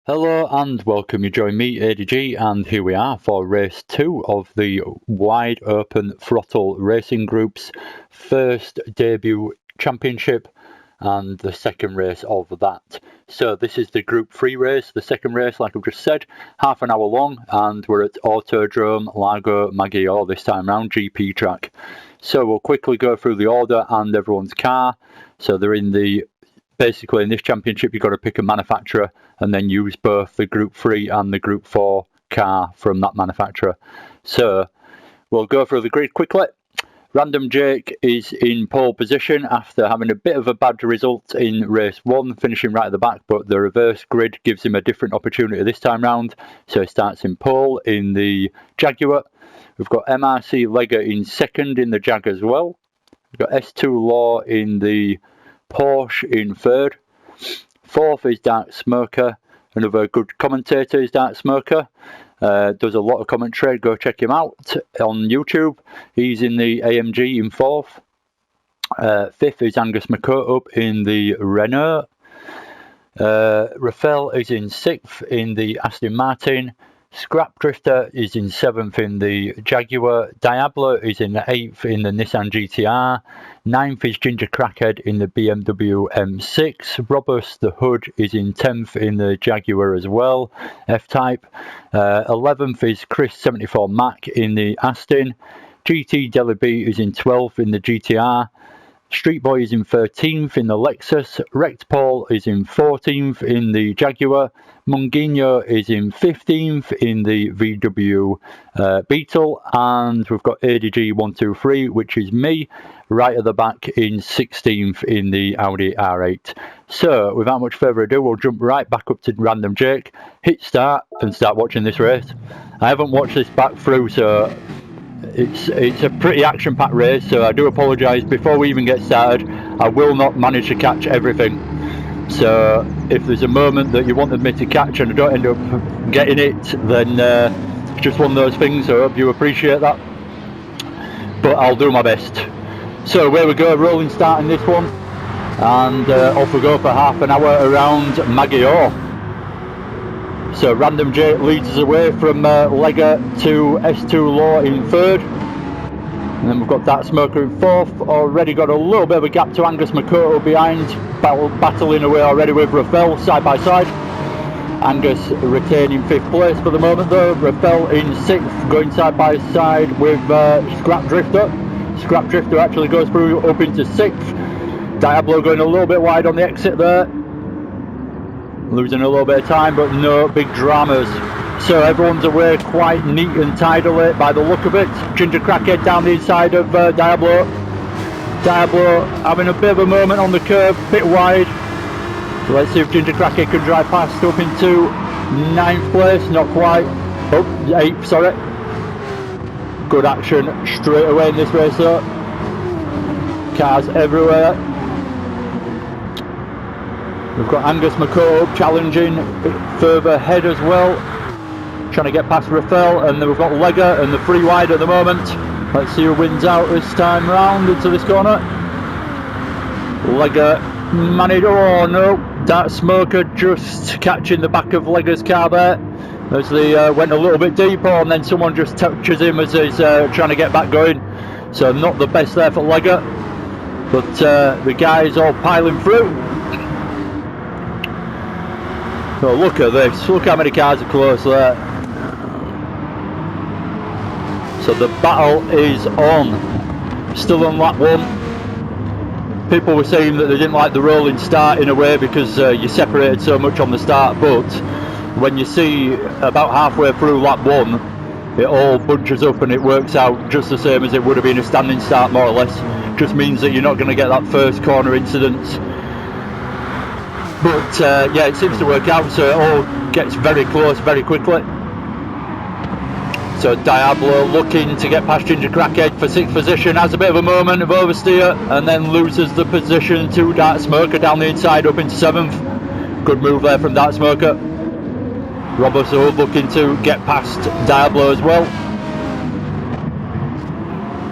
Hello and welcome. You join me, ADG, and here we are for race 2 of the Wide Open Throttle Racing Group's first debut championship and the second race of that. So this is the Group 3 race, the second race, like I've just said, half an hour long, and we're at Autodrome Lago Maggiore this time round, GP track. So we'll quickly go through the order and everyone's car. So they're in the basically in this championship you've got to pick a manufacturer and then use both the Group 3 and the Group 4 car from that manufacturer. So we'll go through the grid quickly. Random Jake is in pole position after having a bit of a bad result in race 1, finishing right at the back, but the reverse grid gives him a different opportunity this time round. So he starts in pole in the Jaguar. We've got MRC Lega in second in the Jag as well. We've got S2 Law in the Porsche in third. Fourth is Dark Smoker, another good commentator is Dark Smoker. Does a lot of commentary, go check him out on YouTube. He's in the AMG in fourth. Fifth is Angus McCotup in the Renault. Rafael is in sixth in the Aston Martin. Scrap Drifter is in seventh in the Jaguar. Diablo is in eighth in the Nissan GTR. Ninth is Ginger Crackhead in the BMW M6. Robust the Hood is in 10th in the Jaguar as well, F-Type. 11th is Chris 74 Mac in the Aston. GT Deli B is in 12th in the GTR. Street Boy is in 13th in the Lexus. Wrecked Paul is in 14th in the Jaguar. Munguinho is in 15th in the VW Beetle. And we've got ADG123, which is me, right at the back in 16th in the Audi R8. So, without much further ado, we'll jump right back up to Random Jake, hit start, and start watching this race. I haven't watched this back through, so it's a pretty action-packed race, so I do apologise. Before we even get started, I will not manage to catch everything. So if there's a moment that you wanted me to catch and I don't end up getting it, then it's just one of those things. So I hope you appreciate that. But I'll do my best. So away we go, rolling start in this one. And off we go for half an hour around Maggiore. So Random J leads us away from Lega to S2 Law in third. And then we've got That Smoker in fourth. Already got a little bit of a gap to Angus McCotup behind. Battling away already with Rafael side by side. Angus retaining fifth place for the moment though. Rafael in sixth, going side by side with Scrap Drifter. Scrap Drifter actually goes through up into sixth. Diablo going a little bit wide on the exit there. Losing a little bit of time, but no big dramas. So everyone's away quite neat and tidily by the look of it. Ginger Crackhead down the inside of Diablo. Diablo having a bit of a moment on the curve, bit wide. So let's see if Ginger Crackhead can drive past up into ninth place, not quite. Oh, 8th, sorry. Good action straight away in this race though. Cars everywhere. We've got Angus McCotup challenging a bit further ahead as well, trying to get past Rafael, and then we've got Lega and the free wide at the moment. Let's see who wins out this time round into this corner. Lega managed, oh no, That Smoker just catching the back of Lega's car there as they went a little bit deeper, and then someone just touches him as he's trying to get back going. So not the best there for Lega, but the guys all piling through. Oh, look at this, look how many cars are close there. So the battle is on, still on lap 1. People were saying that they didn't like the rolling start in a way because you separated so much on the start, but when you see about halfway through lap 1, it all bunches up and it works out just the same as it would have been a standing start more or less. Just means that you're not going to get that first corner incident. But yeah, it seems to work out, so it all gets very close very quickly. So Diablo looking to get past Ginger Crackhead for 6th position, has a bit of a moment of oversteer and then loses the position to Dark Smoker down the inside up into 7th. Good move there from Dark Smoker. Robert looking to get past Diablo as well.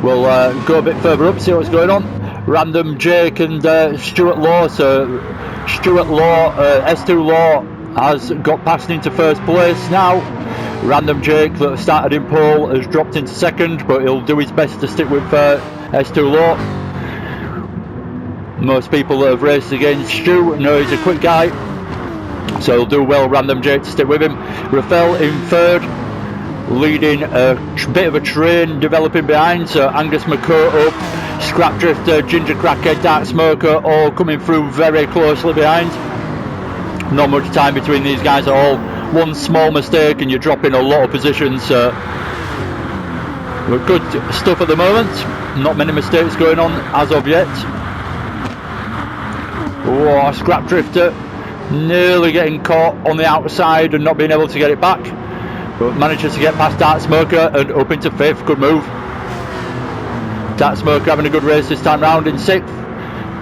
We'll go a bit further up, see what's going on. Random Jake and Stuart Law. So Stuart Law, S2 Law has got passed into first place now. Random Jake, that started in pole, has dropped into second, but he'll do his best to stick with S2 Low. Most people that have raced against Stu know he's a quick guy, so he'll do well, Random Jake, to stick with him. Rafael in third, leading a bit of a train developing behind, so Angus McCourt up, Scrap Drifter, Ginger Cracker, Dark Smoker all coming through very closely behind. Not much time between these guys at all. One small mistake and you're dropping a lot of positions. We're good stuff at the moment. Not many mistakes going on as of yet. Oh, Scrap Drifter nearly getting caught on the outside and not being able to get it back, but manages to get past Dark Smoker and up into fifth. Good move. Dark Smoker having a good race this time round in sixth.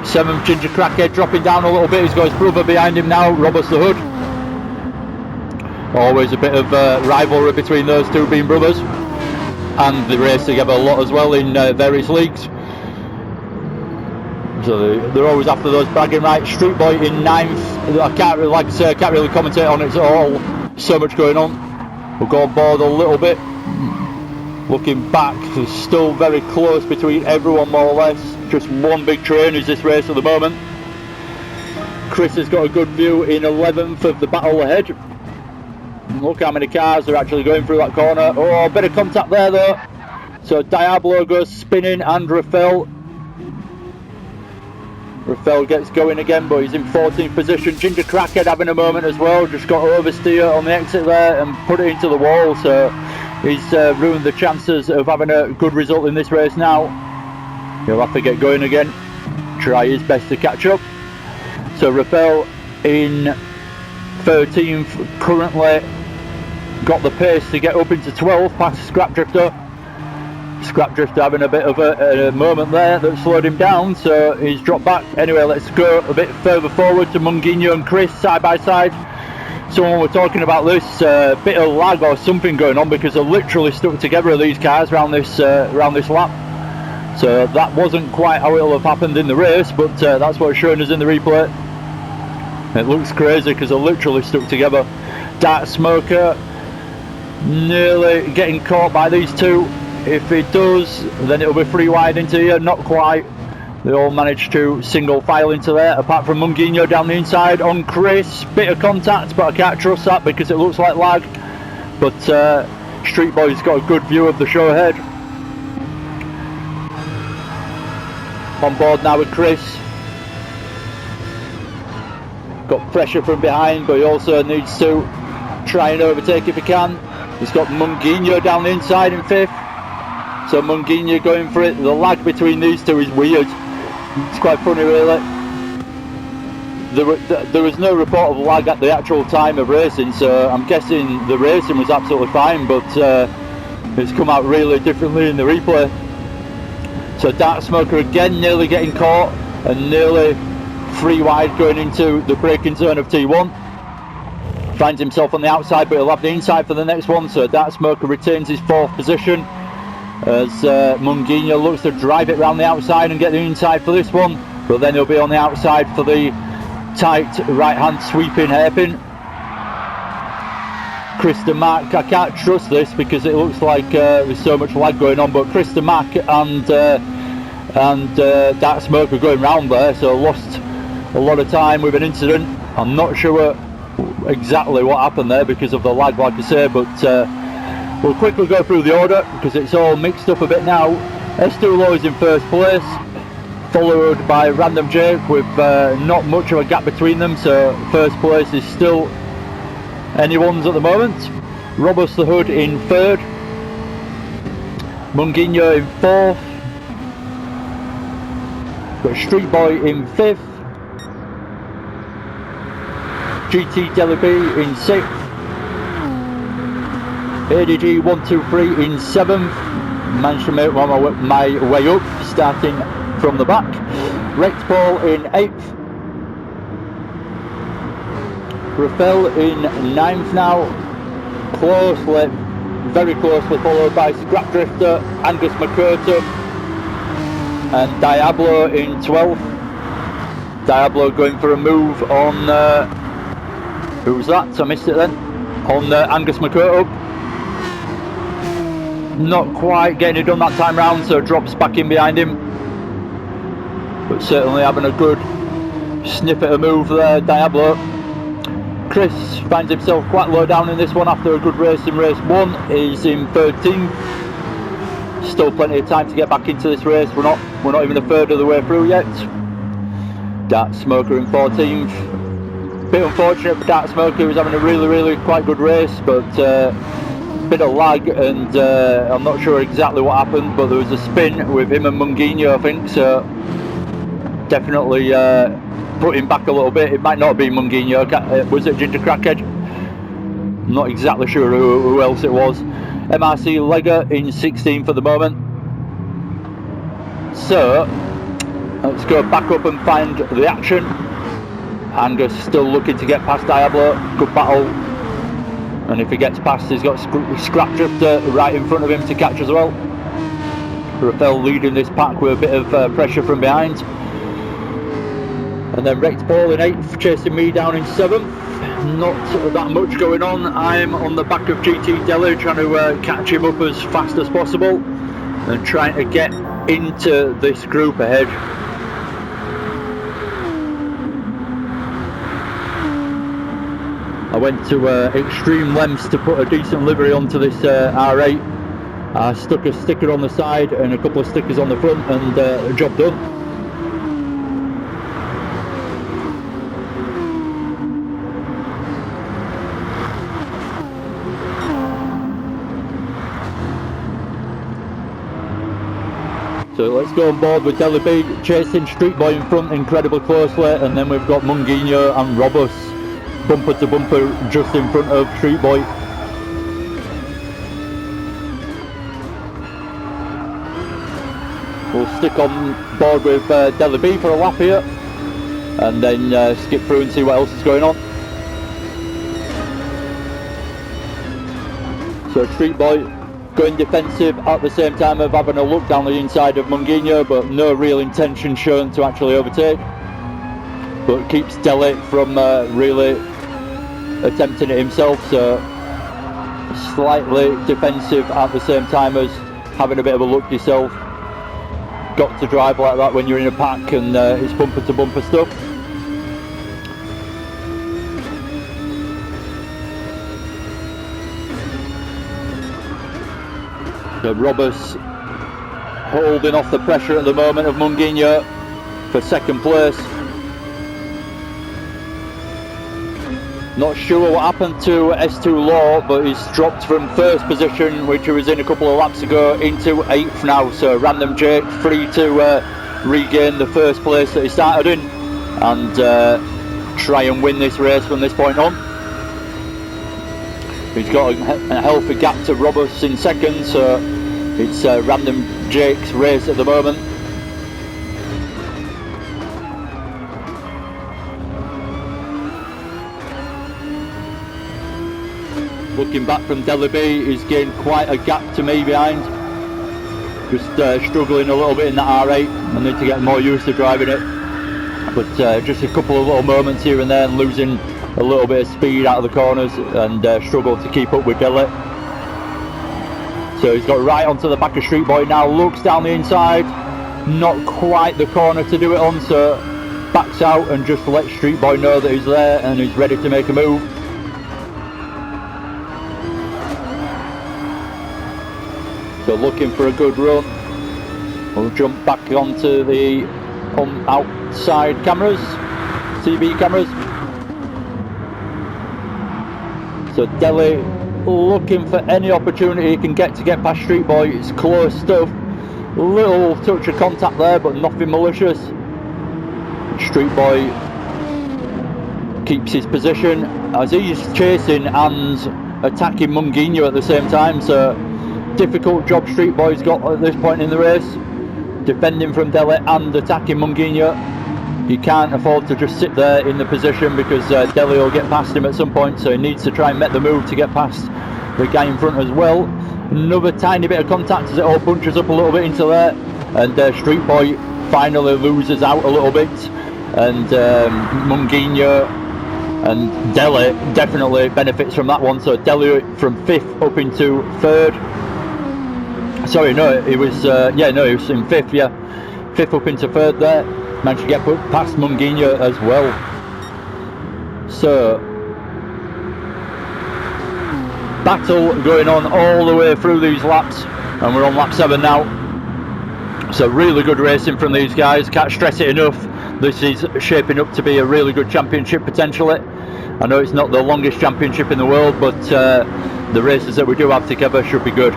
Seventh, Ginger Crackhead dropping down a little bit. He's got his brother behind him now, Robust the Hood. Always a bit of rivalry between those two, being brothers, and they race together a lot as well in various leagues. So they're always after those bragging rights. Street Boy in ninth. I can't really, like I say, I can't really commentate on it. It's all so much going on. We'll go on board a little bit. Looking back, it's still very close between everyone, more or less. Just one big train is this race at the moment. Chris has got a good view in 11th of the battle ahead. Look how many cars are actually going through that corner. Oh, a bit of contact there though. So Diablo goes spinning and Rafael gets going again, but he's in 14th position. Ginger Crackhead having a moment as well. Just got oversteer on the exit there and put it into the wall. So he's ruined the chances of having a good result in this race now. He'll have to get going again. Try his best to catch up. So Rafael in 13th currently. Got the pace to get up into 12th past Scrap Drifter. Scrap Drifter having a bit of a moment there that slowed him down, so he's dropped back. Anyway, let's go a bit further forward to Munguinho and Chris side by side. Someone were talking about this bit of lag or something going on, because they're literally stuck together, these cars around this lap. So that wasn't quite how it'll have happened in the race, but that's what's showing us in the replay. It looks crazy because they're literally stuck together. Dark Smoker nearly getting caught by these two. If it does, then it'll be free wide into here. Not quite. They all managed to single file into there, apart from Munguinho down the inside on Chris. Bit of contact, but I can't trust that because it looks like lag. But Street Boy's got a good view of the show ahead. On board now with Chris. Got pressure from behind, but he also needs to try and overtake if he can. He's got Munguinho down the inside in fifth. So Munguinho going for it. The lag between these two is weird. It's quite funny really. There was no report of lag at the actual time of racing, so I'm guessing the racing was absolutely fine, but it's come out really differently in the replay. So Dark Smoker again nearly getting caught and nearly free wide going into the braking zone of T1. Finds himself on the outside, but he'll have the inside for the next one. So Dark Smoker retains his 4th position as Munguinho looks to drive it round the outside and get the inside for this one, but then he'll be on the outside for the tight right hand sweeping hairpin. Chris DeMac, I can't trust this because it looks like there's so much lag going on, but Chris DeMac and Dark Smoker going round there, so lost a lot of time with an incident. I'm not sure exactly what happened there because of the lag, like I say, but we'll quickly go through the order because it's all mixed up a bit now. S2 is in first place, followed by Random Jake with not much of a gap between them, so first place is still anyone's at the moment. Robust the Hood in 3rd, Munguinho in 4th, got Street Boy in 5th, GT Delaby in 6th, ADG 123 in 7th, managed to make my way up starting from the back. Rex Paul in 8th, Rafael in 9th now, closely, very closely followed by Scrap Drifter, Angus McCurtup and Diablo in 12th. Diablo going for a move on Who was that? I missed it then. On Angus Makoto. Not quite getting it done that time round, so drops back in behind him. But certainly having a good sniff at a move there, Diablo. Chris finds himself quite low down in this one after a good race in race 1. He's in 13th. Still plenty of time to get back into this race. We're not even a third of the way through yet. Dark Smoker in 14th. Bit unfortunate for Dark Smoker, he was having a really quite good race, but bit of lag, and I'm not sure exactly what happened, but there was a spin with him and Munguinho, I think, so definitely put him back a little bit. It might not be Munguinho, was it Ginger Crackhead? I'm not exactly sure who else it was. MRC Lega in 16 for the moment. So let's go back up and find the action. Angus still looking to get past Diablo. Good battle. And if he gets past, he's got Scrap Drifter right in front of him to catch as well. Rafael leading this pack with a bit of pressure from behind. And then Rex Paul in 8th, chasing me down in 7th. Not that much going on. I'm on the back of GT Deli, trying to catch him up as fast as possible and trying to get into this group ahead. I went to extreme lengths to put a decent livery onto this R8. I stuck a sticker on the side and a couple of stickers on the front, and job done. So let's go on board with Deli B, chasing Street Boy in front incredibly closely, and then we've got Munguinho and Robus bumper to bumper just in front of Street Boy. We'll stick on board with Deli B for a lap here, and then skip through and see what else is going on. So Street Boy going defensive at the same time of having a look down the inside of Munguinho, but no real intention shown to actually overtake. But keeps Deli from really attempting it himself, so slightly defensive at the same time as having a bit of a look yourself. Got to drive like that when you're in a pack and it's bumper to bumper stuff. So Robus holding off the pressure at the moment of Munguinho for second place. Not sure what happened to S2 Law, but he's dropped from first position, which he was in a couple of laps ago, into 8th now. So Random Jake free to regain the first place that he started in and try and win this race from this point on. He's got a healthy gap to Robus in second, so it's Random Jake's race at the moment. Looking back from Deli B, he's gained quite a gap to me behind. Just struggling a little bit in that R8. I need to get more used to driving it. But just a couple of little moments here and there, and losing a little bit of speed out of the corners, and struggle to keep up with Deli. So he's got right onto the back of Street Boy now, looks down the inside, not quite the corner to do it on, so backs out and just lets Street Boy know that he's there and he's ready to make a move. So looking for a good run. We'll jump back onto the outside cameras, TV cameras. So Deli looking for any opportunity he can get to get past Street Boy. It's close stuff. Little touch of contact there, but nothing malicious. Street Boy keeps his position as he's chasing and attacking Munguinho at the same time. So difficult job Street Boy's got at this point in the race, defending from Deli and attacking Munguinho. He can't afford to just sit there in the position, because Deli will get past him at some point, so he needs to try and make the move to get past the guy in front as well. Another tiny bit of contact as it all bunches up a little bit into there, and Street Boy finally loses out a little bit, and Munguinho and Delhi definitely benefits from that one. So Delhi from 5th up into 3rd. Sorry, no, he was he was in 5th, yeah, 5th up into 3rd there. Managed to get past Munguinho as well. So battle going on all the way through these laps, and we're on lap 7 now. So really good racing from these guys, can't stress it enough. This is shaping up to be a really good championship potentially. I know it's not the longest championship in the world, but the races that we do have together should be good.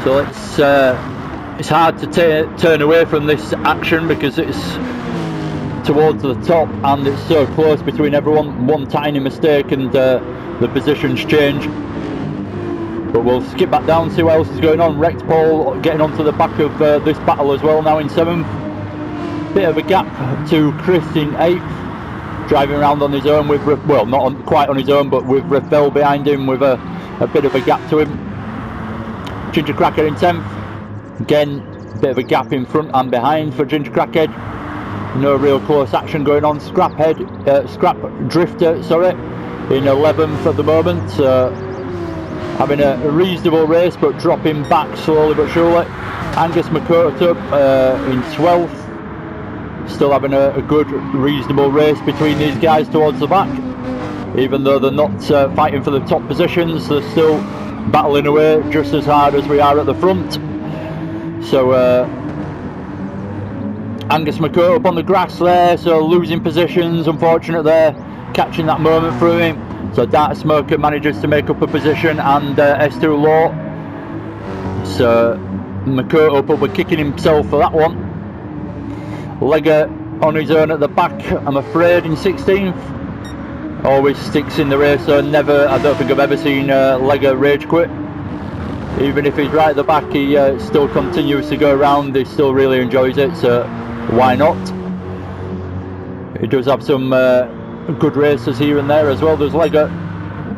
So it's hard to turn away from this action because it's towards the top and it's so close between everyone. One tiny mistake and the positions change. But we'll skip back down, see what else is going on. Rex Paul getting onto the back of this battle as well, now in 7th. Bit of a gap to Chris in 8th. Driving around on his own with, well, not quite on his own, but with Rafael behind him with a bit of a gap to him. Ginger Cracker in 10th. Again, bit of a gap in front and behind for Ginger Crackhead. No real close action going on. Scrap Drifter, sorry, in 11th at the moment. Having a reasonable race, but dropping back slowly but surely. Angus Makoto in 12th. Still having a good, reasonable race between these guys towards the back. Even though they're not fighting for the top positions, they're still battling away just as hard as we are at the front. So Angus Makoto up on the grass there, so losing positions, unfortunate there, catching that moment through him. So Data Smoker manages to make up a position, and S2 Law. So Makoto up with kicking himself for that one. Lega on his own at the back, I'm afraid, in 16th. Always sticks in the race, so I don't think I've ever seen Lega rage quit. Even if he's right at the back, he still continues to go around. He still really enjoys it, so why not? He does have some good races here and there as well. There's Lega,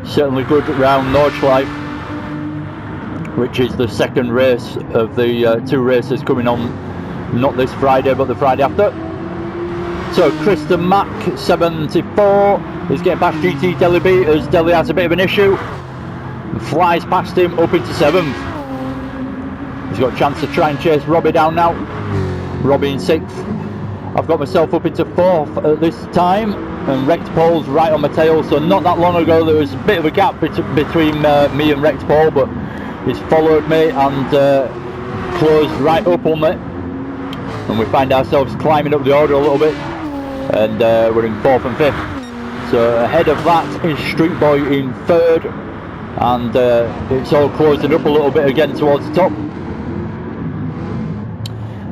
certainly good round Nordschleife, which is the second race of the 2 races coming on, not this Friday but the Friday after. So Kristen Mack 74 is getting past GT Delhi B as Delhi has a bit of an issue and flies past him up into 7th. He's got a chance to try and chase Robbie down now. Robbie in 6th. I've got myself up into 4th at this time, and Rex Paul's right on my tail. So not that long ago there was a bit of a gap between me and Rex Paul, but he's followed me and closed right up on me, and we find ourselves climbing up the order a little bit, and we're in 4th and 5th. So ahead of that is Street Boy in 3rd, and it's all closing up a little bit again towards the top.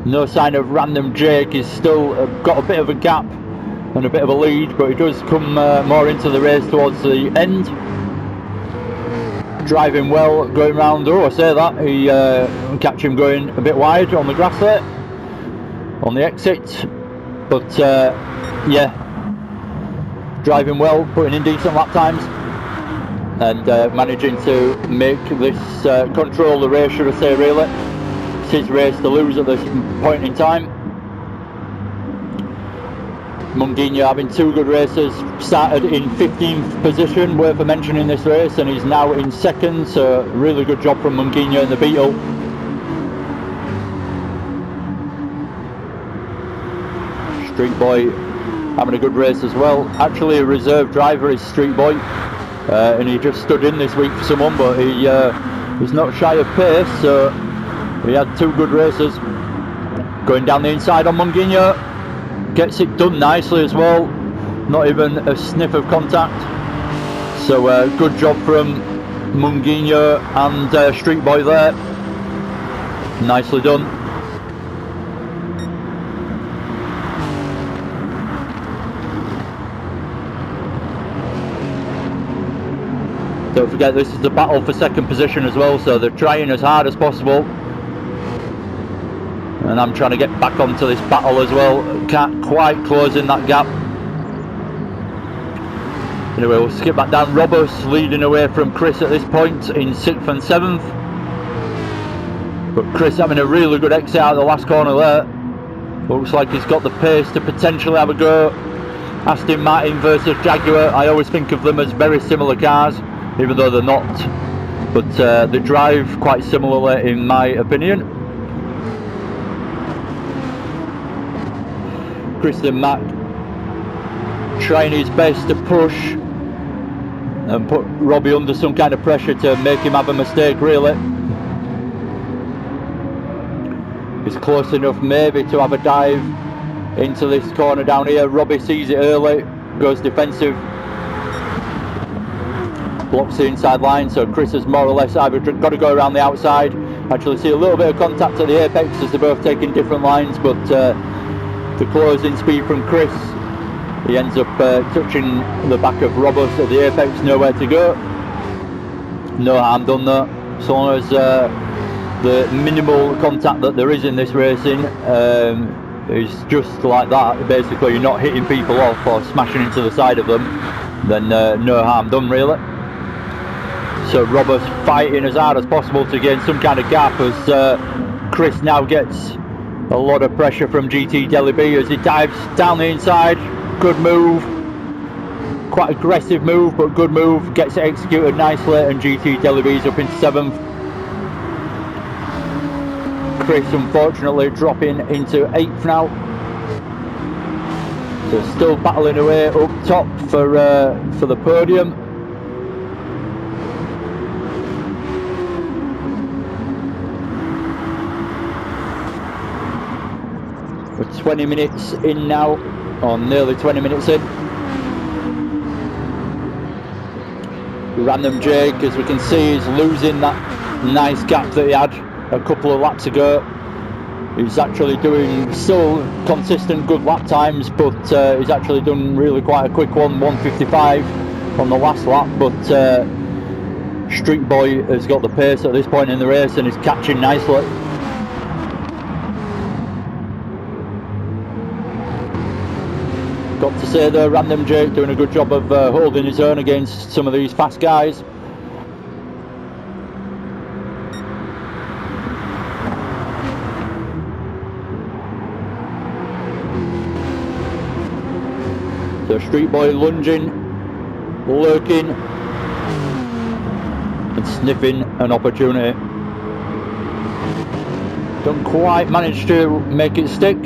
No sign of Random Jake. He's still got a bit of a gap and a bit of a lead, but he does come more into the race towards the end. Driving well, going round. Oh, I say that, he catch him going a bit wide on the grass there, on the exit. But yeah, driving well, putting in decent lap times, and managing to make this control the race, should I say, really. It's his race to lose at this point in time. Munguinho having 2 good races, started in 15th position, worth a mention in this race, and he's now in 2nd, so really good job from Munguinho in the Beetle. Street Boy having a good race as well. Actually a reserve driver is Street Boy, and he just stood in this week for someone, but he's not shy of pace, so he had 2 good races. Going down the inside on Munguinho, gets it done nicely as well, not even a sniff of contact. So good job from Munguinho and Street Boy there, nicely done. Don't forget, this is the battle for 2nd position as well, so they're trying as hard as possible, and I'm trying to get back onto this battle as well. Can't quite close in that gap. Anyway, we'll skip back down. Robus leading away from Chris at this point in 6th and 7th. But Chris having a really good exit out of the last corner there. Looks like he's got the pace to potentially have a go. Aston Martin versus Jaguar, I always think of them as very similar cars, even though they're not. But they drive quite similarly in my opinion. Chris and Mac trying his best to push and put Robbie under some kind of pressure to make him have a mistake really. He's close enough maybe to have a dive into this corner down here. Robbie sees it early, goes defensive, blocks the inside line, so Chris has more or less either got to go around the outside. Actually see a little bit of contact at the apex as they're both taking different lines, but the closing speed from Chris, he ends up touching the back of Robert at the apex, nowhere to go. No harm done though, as long as the minimal contact that there is in this racing is just like that. Basically, you're not hitting people off or smashing into the side of them, then no harm done really. So Robert's fighting as hard as possible to gain some kind of gap as Chris now gets a lot of pressure from GT Deli B as he dives down the inside. Good move, quite aggressive move, but good move, gets it executed nicely, and GT Deli B's up into 7th. Chris unfortunately dropping into 8th now, so still battling away up top for the podium. We're 20 minutes in now, or nearly 20 minutes in. Random Jake, as we can see, is losing that nice gap that he had a couple of laps ago. He's actually doing still consistent good lap times, but he's actually done really quite a quick one, 1:55 on the last lap. But Street Boy has got the pace at this point in the race and is catching nicely. Got to say though, Random Jake doing a good job of holding his own against some of these fast guys. So Street Boy lunging, lurking and sniffing an opportunity. Don't quite manage to make it stick,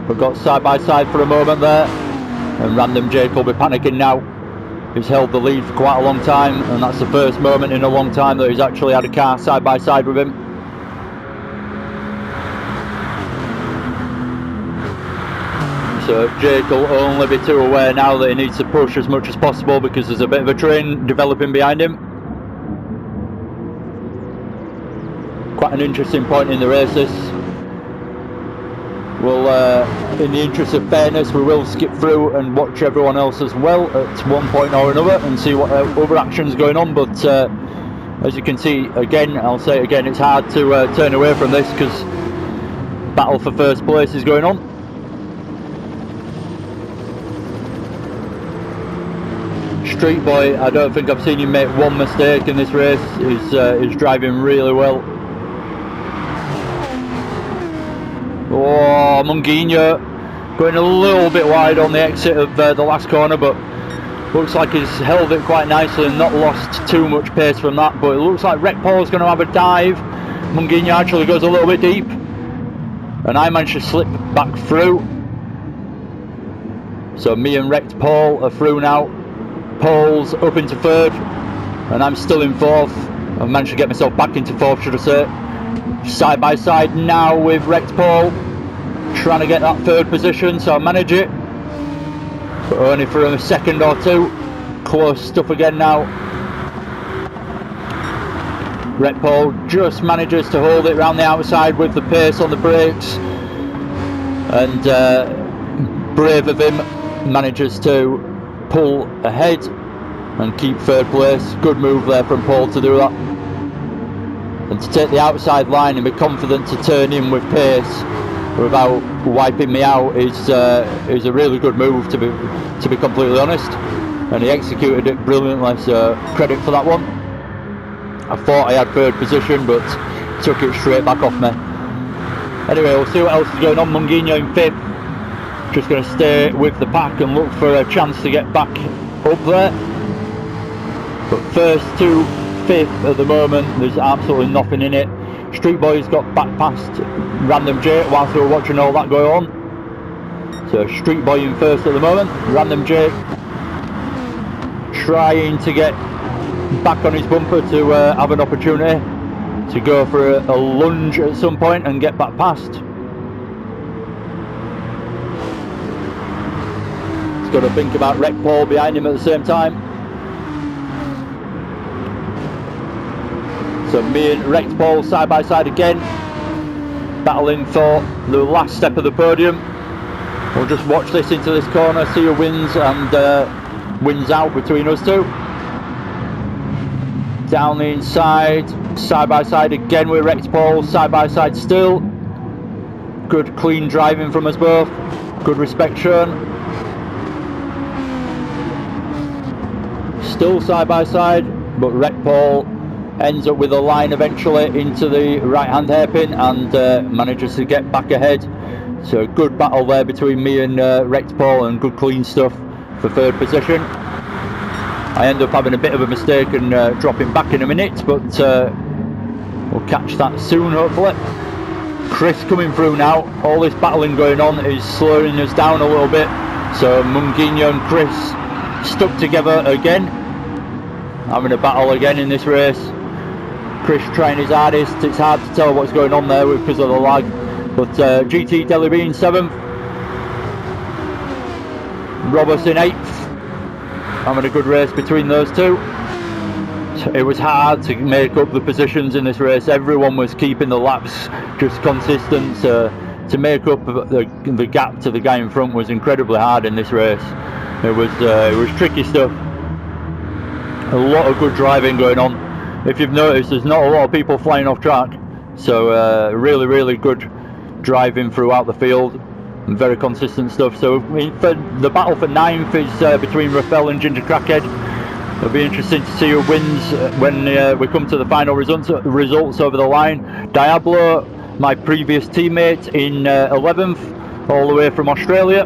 but got side by side for a moment there, and Random Jake will be panicking now. He's held the lead for quite a long time, and that's the first moment in a long time that he's actually had a car side by side with him. So Jake will only be too aware now that he needs to push as much as possible because there's a bit of a train developing behind him. Quite an interesting point in the race this. We'll, in the interest of fairness, we will skip through and watch everyone else as well at one point or another and see what other action's going on. But as you can see, again, I'll say it again, it's hard to turn away from this because battle for first place is going on. Street Boy, I don't think I've seen him make one mistake in this race. He's driving really well. Oh, Munguinho going a little bit wide on the exit of the last corner, but looks like he's held it quite nicely and not lost too much pace from that. But it looks like Rec Paul's going to have a dive. Munguinho actually goes a little bit deep, and I managed to slip back through. So me and Rec Paul are through now. Paul's up into 3rd, and I'm still in 4th. I've managed to get myself back into 4th, should I say. Side by side now with Rec Paul, trying to get that 3rd position, so I manage it, but only for a second or two. Close stuff again now. Rec Paul just manages to hold it round the outside with the pace on the brakes, and brave of him, manages to pull ahead and keep 3rd place. Good move there from Paul to do that, and to take the outside line and be confident to turn in with pace without wiping me out is a really good move, to be completely honest, and he executed it brilliantly, so credit for that one. I thought I had 3rd position, but took it straight back off me. Anyway, we'll see what else is going on. Munguinho in 5th. Just going to stay with the pack and look for a chance to get back up there. But first to 5th at the moment, there's absolutely nothing in it. Street Boys got back past Random J whilst we were watching all that go on. So Street Boy in 1st at the moment. Random J trying to get back on his bumper to have an opportunity to go for a lunge at some point and get back past. He's got to think about Wreck Paul behind him at the same time. So me and Wreck Paul side by side again, battling for the last step of the podium. We'll just watch this into this corner, see who wins and wins out between us two. Down the inside, side by side again with Rex Paul, side by side still. Good clean driving from us both, good respect shown. Still side by side, but Rex Paul ends up with a line eventually into the right hand hairpin and manages to get back ahead. So good battle there between me and Rex Paul, and good clean stuff for 3rd position. I end up having a bit of a mistake and dropping back in a minute, but we'll catch that soon hopefully. Chris coming through now. All this battling going on is slowing us down a little bit. So Munguinho and Chris stuck together again, having a battle again in this race. Chris trying his hardest. It's hard to tell what's going on there because of the lag. But GT Deliby in 7th. Roberts in 8th. Having a good race between those two. So it was hard to make up the positions in this race. Everyone was keeping the laps just consistent. To make up the gap to the guy in front was incredibly hard in this race. It was tricky stuff. A lot of good driving going on. If you've noticed, there's not a lot of people flying off track. So really good driving throughout the field. And very consistent stuff. So for the battle for 9th is between Rafael and Ginger Crackhead. It'll be interesting to see who wins when we come to the final results over the line. Diablo, my previous teammate, in 11th, all the way from Australia.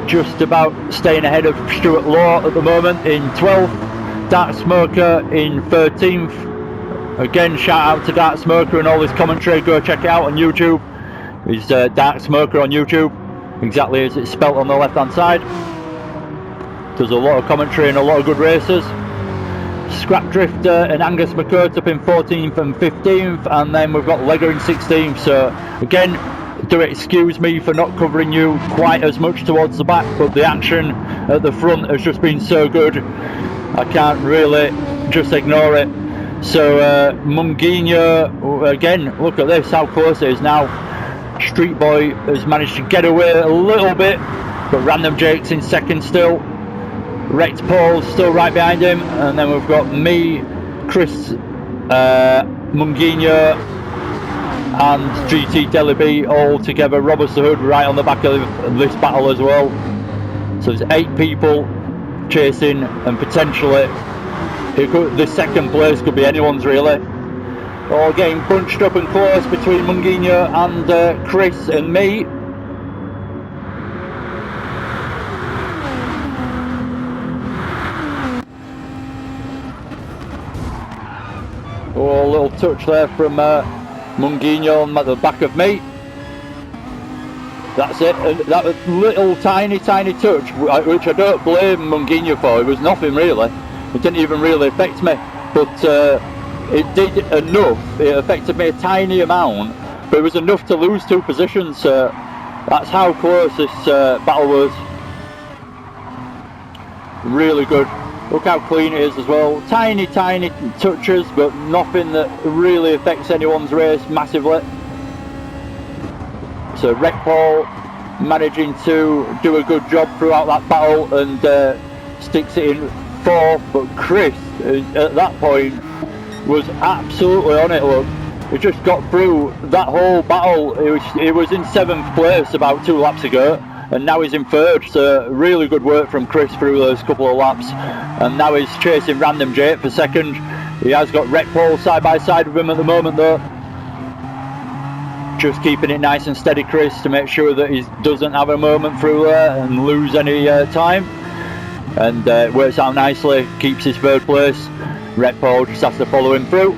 Just about staying ahead of Stuart Law at the moment in 12th. Dark Smoker in 13th. Again, shout out to Dark Smoker and all his commentary. Go check it out on YouTube. He's Dark Smoker on YouTube, exactly as it's spelt on the left hand side. Does a lot of commentary and a lot of good races. Scrap Drifter and Angus McCourt up in 14th and 15th, and then we've got Legger in 16th. So again, do excuse me for not covering you quite as much towards the back, but the action at the front has just been so good, I can't really just ignore it. So Munguinho, again, look at this, how close it is now. Street Boy has managed to get away a little bit, but Random Jake's in 2nd still. Rex Paul's still right behind him, and then we've got me, Chris, Munguinho and GT Deliby all together. Robert the Hood right on the back of this battle as well. So there's 8 people chasing, and potentially the 2nd place could be anyone's really. All getting bunched up and close between Munguinho and Chris and me. Oh, a little touch there from Munguinho on the back of me. That's it. That little tiny touch, which I don't blame Munguinho for. It was nothing really. It didn't even really affect me. But it did enough. It affected me a tiny amount, but it was enough to lose 2 positions. That's how close this battle was. Really good. Look how clean it is as well. Tiny touches, but nothing that really affects anyone's race massively. So Wreck Paul managing to do a good job throughout that battle and sticks it in 4th, but Chris at that point was absolutely on it. Look, he just got through that whole battle. He was in 7th place about 2 laps ago, and now he's in 3rd. So really good work from Chris through those couple of laps, and now he's chasing Random J for 2nd. He has got Rec Paul side by side with him at the moment though. Just keeping it nice and steady, Chris, to make sure that he doesn't have a moment through there and lose any time. And it works out nicely, keeps his third place. Rec Paul just has to follow him through.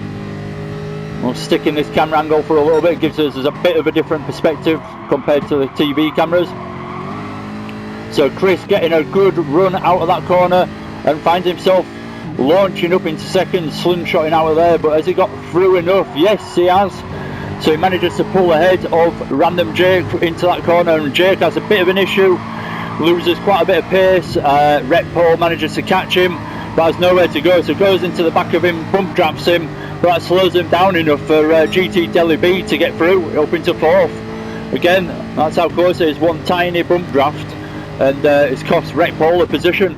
We'll stick in this camera angle for a little bit, gives us a bit of a different perspective compared to the TV cameras. So Chris getting a good run out of that corner and finds himself launching up into second, slingshotting out of there, but has he got through enough? Yes, he has. So he manages to pull ahead of Random Jake into that corner, and Jake has a bit of an issue, loses quite a bit of pace. Rec Paul manages to catch him, but has nowhere to go, so goes into the back of him, bump drafts him, but that slows him down enough for GT Delhi B to get through up into fourth. Again, that's how close it is, one tiny bump draft, and it's cost Rec Paul a position.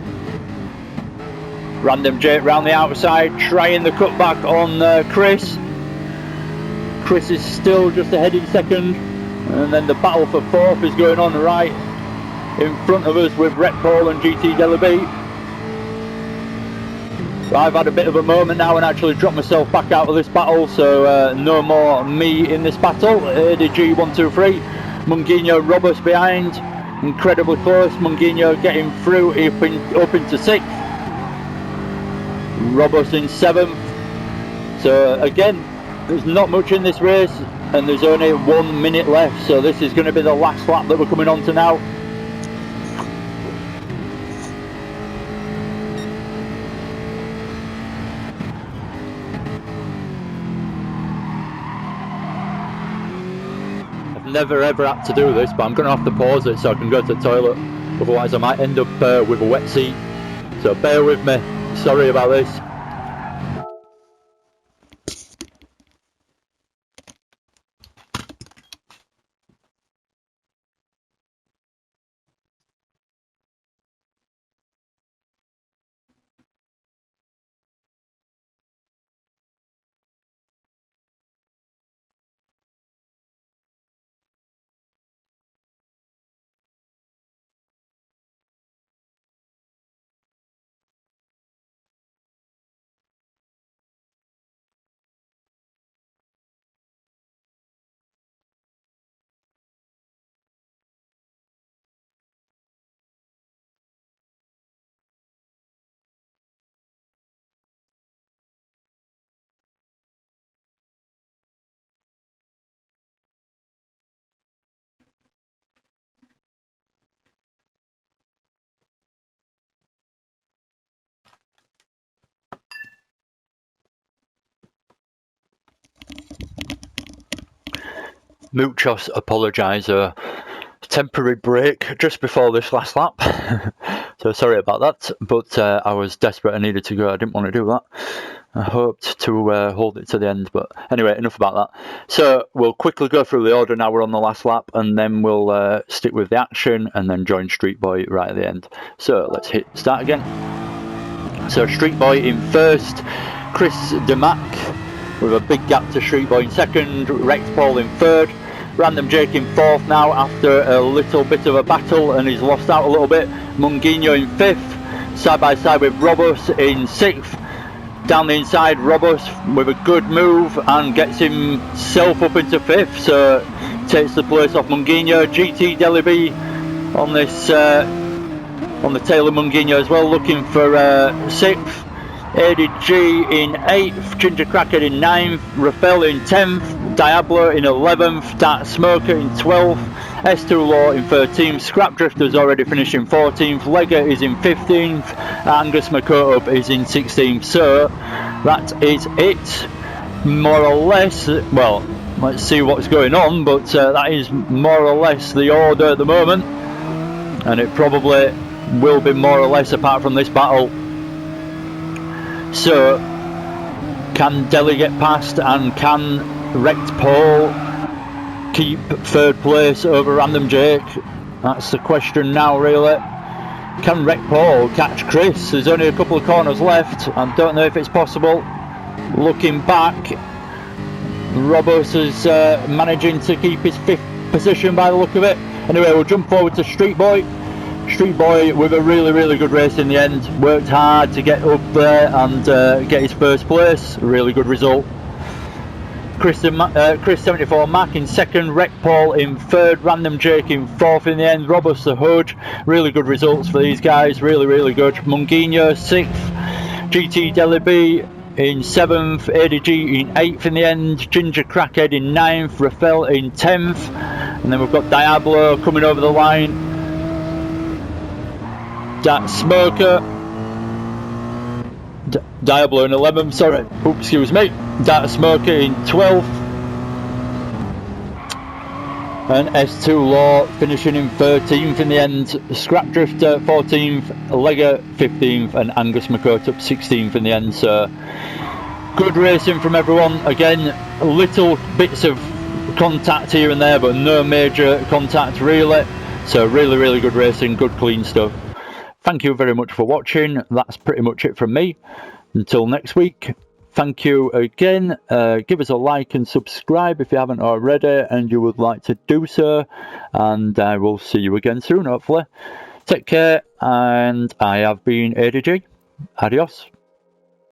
Random Jake round the outside, trying the cutback on Chris. Chris is still just ahead in second, and then the battle for fourth is going on right in front of us with Rec Paul and GT Delhi B. I've had a bit of a moment now and actually dropped myself back out of this battle, so no more me in this battle. ADG 1, 2, 3. Munguinho Robust behind, incredibly close. Munguinho getting through up into 6th. Robust in 7th. So again, there's not much in this race and there's only 1 minute left, so this is going to be the last lap that we're coming on to now. I've never ever had to do this, but I'm going to have to pause it so I can go to the toilet, otherwise I might end up with a wet seat, so bear with me, sorry about this. Muchos apologiser. Temporary break just before this last lap. So sorry about that, but I was desperate, I needed to go, I didn't want to do that. I hoped to hold it to the end, but anyway, enough about that. So we'll quickly go through the order now we're on the last lap, and then we'll stick with the action and then join Street Boy right at the end. So let's hit start again. So Street Boy in first, Chris DeMac with a big gap to Street Boy in second, Rec Paul in third, Random Jake in fourth now after a little bit of a battle and he's lost out a little bit. Munguinho in fifth, side by side with Robust in sixth. Down the inside, Robust with a good move and gets himself up into fifth, so takes the place off Munguinho. GT Delhi B on this on the tail of Munguinho as well, looking for sixth. ADG in 8th, Ginger Cracker in 9th, Rafael in 10th, Diablo in 11th, Dark Smoker in 12th, S2 Law in 13th, Scrap Drifter's already finished in 14th, Lega is in 15th, Angus Makoto is in 16th. So that is it, more or less. Well, let's see what's going on, but that is more or less the order at the moment, and it probably will be more or less apart from this battle. So, can Delhi get past and can Rec Paul keep third place over Random Jake? That's the question now, really. Can Rec Paul catch Chris? There's only a couple of corners left. I don't know if it's possible. Looking back, Robust is managing to keep his fifth position by the look of it. Anyway, we'll jump forward to Street Boy. Street Boy with a really good race in the end. Worked hard to get up there and get his first place. Really good result. Chris 74 Mac in second, Rec Paul in third, Random Jake in fourth in the end, Robust the Hood. Really good results for these guys, really good. Munguinho sixth, GT Deliby in seventh, ADG in eighth in the end, Ginger Crackhead in ninth, Rafael in 10th, and then we've got Diablo coming over the line. That Smoker. Diablo in 11th, sorry, oops, excuse me. Data Smoker in 12th, and S2 Law finishing in 13th in the end. Scrap Drifter 14th, Lega 15th, and Angus McCourt up 16th in the end. So good racing from everyone. Again, little bits of contact here and there, but no major contact really. So really good racing, good clean stuff. Thank you very much for watching. That's pretty much it from me. Until next week, thank you again. Give us a like and subscribe if you haven't already and you would like to do so. And I will see you again soon, hopefully. Take care, and I have been ADG. Adios.